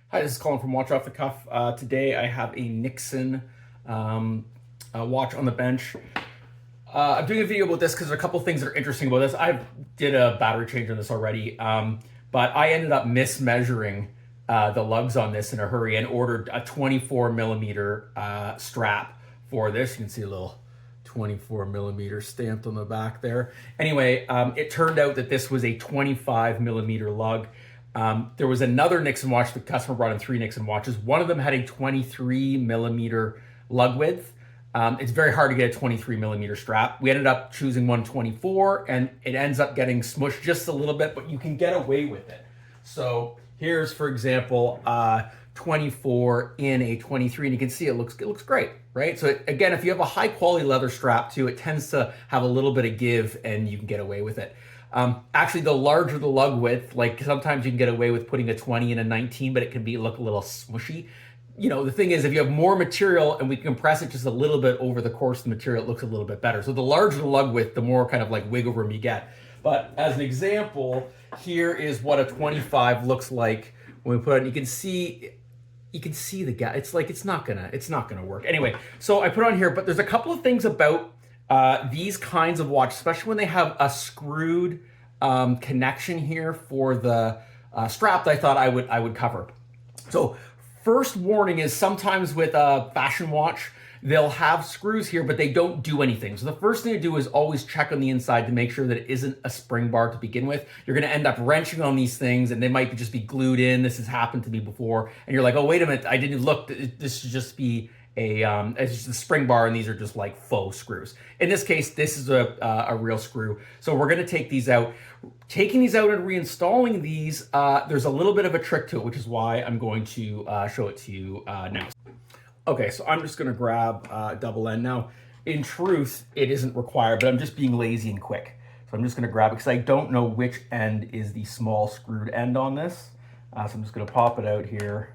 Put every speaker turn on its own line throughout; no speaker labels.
Hi, this is Colin from Watch Off the Cuff. Today I have a Nixon watch on the bench. I'm doing a video about this because there are a couple things that are interesting about this. I did a battery change on this already, but I ended up mismeasuring the lugs on this in a hurry and ordered a 24 millimeter strap for this. You can see a little 24 millimeter stamped on the back there. Anyway, it turned out that this was a 25 millimeter lug. There was another Nixon watch. The customer brought in 3 Nixon watches. One of them had a 23 millimeter lug width. It's very hard to get a 23 millimeter strap. We ended up choosing 124, and it ends up getting smushed just a little bit, but you can get away with it. So here's, for example, 24 in a 23, and you can see it looks great, right? So again, if you have a high quality leather strap too, it tends to have a little bit of give, and you can get away with it. Actually, the larger the lug width, like sometimes you can get away with putting a 20 in a 19, but it can look a little smushy. You know, the thing is, if you have more material and we compress it just a little bit over the course of the material, it looks a little bit better. So the larger the lug width, the more kind of like wiggle room you get. But as an example, here is what a 25 looks like when we put it. You can see the gap. It's like it's not gonna work. Anyway, so I put it on here, but there's a couple of things about these kinds of watches, especially when they have a screwed connection here for the strap, that I thought I would cover. So first warning is sometimes with a fashion watch, they'll have screws here, but they don't do anything. So the first thing to do is always check on the inside to make sure that it isn't a spring bar to begin with. You're gonna end up wrenching on these things and they might just be glued in. This has happened to me before. And you're like, oh, wait a minute, I didn't look, this should just be it's just a spring bar, and these are just like faux screws. In this case, this is a real screw. So we're gonna take these out. Taking these out and reinstalling these, there's a little bit of a trick to it, which is why I'm going to show it to you now. Okay, so I'm just gonna grab double end. Now, in truth, it isn't required, but I'm just being lazy and quick. So I'm just gonna grab it because I don't know which end is the small screwed end on this. So I'm just gonna pop it out here,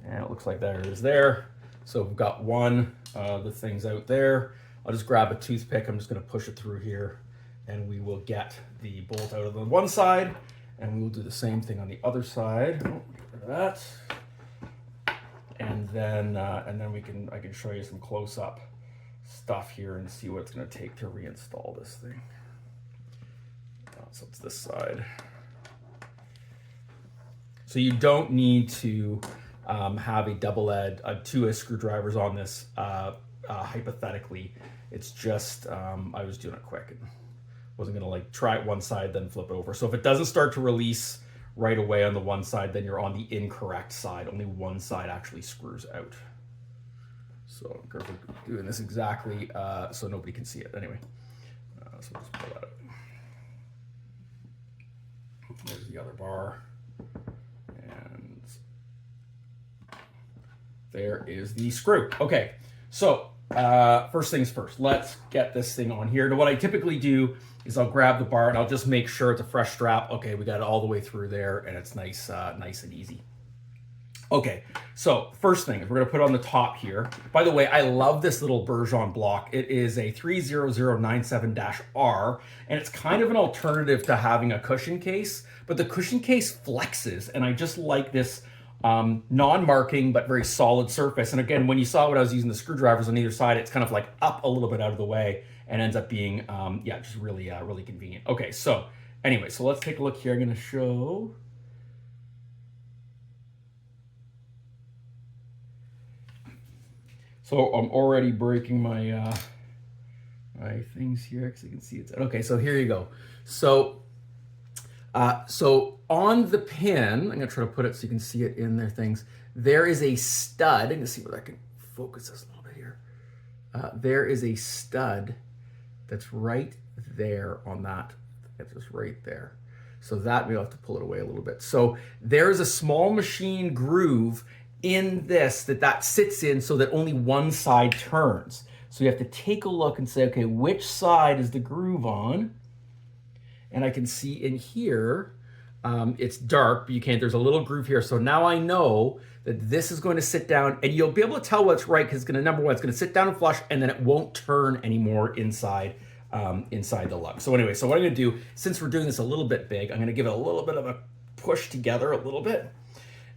and it looks like there it is there. So we've got one of the things out there. I'll just grab a toothpick. I'm just gonna push it through here, and we will get the bolt out of the one side, and we will do the same thing on the other side. Oh, get rid of that. And then I can show you some close-up stuff here and see what it's gonna take to reinstall this thing. So it's this side. So you don't need to have a double edge, two screwdrivers on this. Hypothetically, it's just I was doing it quick and wasn't gonna like try it one side then flip it over. So if it doesn't start to release right away on the one side, then you're on the incorrect side. Only one side actually screws out. So I'm careful doing this exactly so nobody can see it. Anyway, so we'll just pull that out. There's the other bar. And there is the screw. Okay, so first things first, let's get this thing on here. Now what I typically do is I'll grab the bar and I'll just make sure it's a fresh strap. Okay, we got it all the way through there and it's nice and easy. Okay, so first thing is we're gonna put it on the top here. By the way, I love this little Bergeon block. It is a 30097-R, and it's kind of an alternative to having a cushion case, but the cushion case flexes, and I just like this non-marking but very solid surface. And again, when you saw what I was using the screwdrivers on either side, it's kind of like up a little bit out of the way and ends up being yeah, just really really convenient. Okay, so anyway, so let's take a look here. I'm gonna show. So I'm already breaking my my things here because you can see it's okay. So here you go. So so on the pin, I'm gonna try to put it so you can see it in their things. There is a stud. I'm gonna see whether I can focus this a little bit here. There is a stud that's right there on that. It's just right there. So that we'll have to pull it away a little bit. So there's a small machine groove in this that sits in so that only one side turns. So you have to take a look and say, okay, which side is the groove on? And I can see in here, it's dark, but you can't, there's a little groove here. So now I know that this is going to sit down, and you'll be able to tell what's right because it's gonna, number one, it's gonna sit down and flush, and then it won't turn anymore inside inside the lug. So anyway, so what I'm gonna do, since we're doing this a little bit big, I'm gonna give it a little bit of a push together a little bit.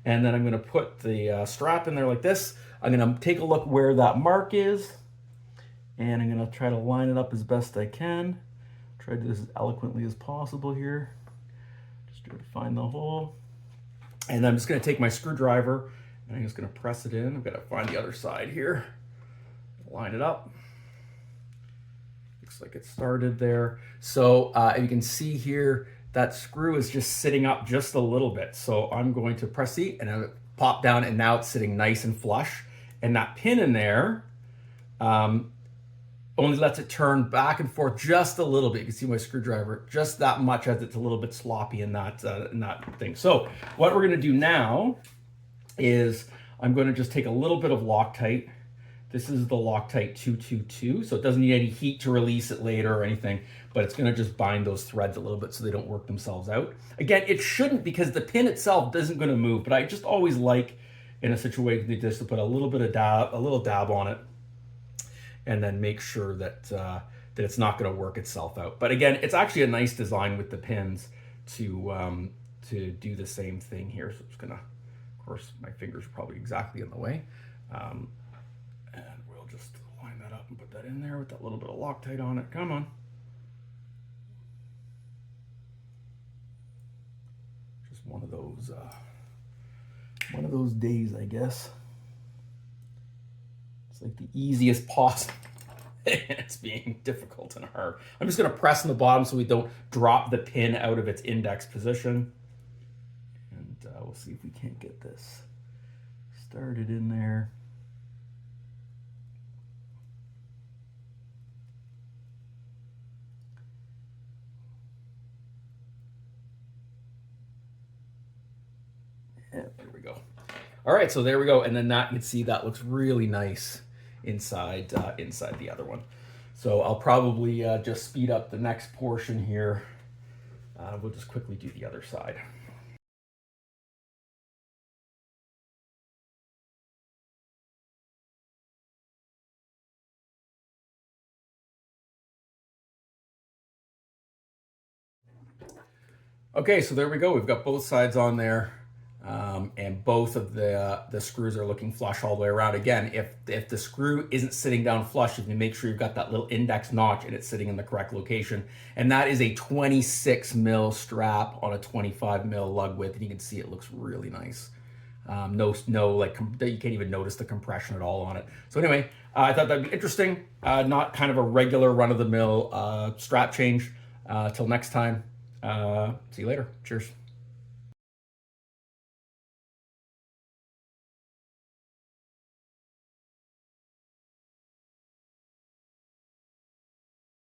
And then I'm going to put the strap in there like this. I'm going to take a look where that mark is, and I'm going to try to line it up as best I can. Try to do this as eloquently as possible here. Just try to find the hole. And I'm just going to take my screwdriver and I'm just going to press it in. I've got to find the other side here. Line it up. Looks like it started there. So you can see here that screw is just sitting up just a little bit. So I'm going to press C and it'll pop down, and now it's sitting nice and flush. And that pin in there only lets it turn back and forth just a little bit. You can see my screwdriver, just that much, as it's a little bit sloppy in that thing. So what we're gonna do now is I'm gonna just take a little bit of Loctite. This is the Loctite 222, so it doesn't need any heat to release it later or anything, but it's gonna just bind those threads a little bit so they don't work themselves out. Again, it shouldn't, because the pin itself isn't gonna move, but I just always like, in a situation like this, to put a little dab on it, and then make sure that that it's not going to work itself out. But again, it's actually a nice design with the pins to do the same thing here. So I'm just gonna, of course, my fingers are probably exactly in the way, and we'll just line that up and put that in there with that little bit of Loctite on it. Come on. Just one of those days, I guess. Like the easiest possible. It's being difficult and hard. I'm just going to press on the bottom so we don't drop the pin out of its index position. And we'll see if we can't get this started in there. Yeah, there we go. All right, so there we go. And then that, you can see that looks really nice inside the other one. So I'll probably just speed up the next portion here. We'll just quickly do the other side. Okay, so there we go. We've got both sides on there. And both of the screws are looking flush all the way around. Again, if the screw isn't sitting down flush, you can make sure you've got that little index notch and it's sitting in the correct location. And that is a 26 mil strap on a 25 mil lug width, and you can see it looks really nice. No, like, you can't even notice the compression at all on it. So anyway, I thought that'd be interesting. Not kind of a regular run-of-the-mill strap change. Till next time, see you later. Cheers.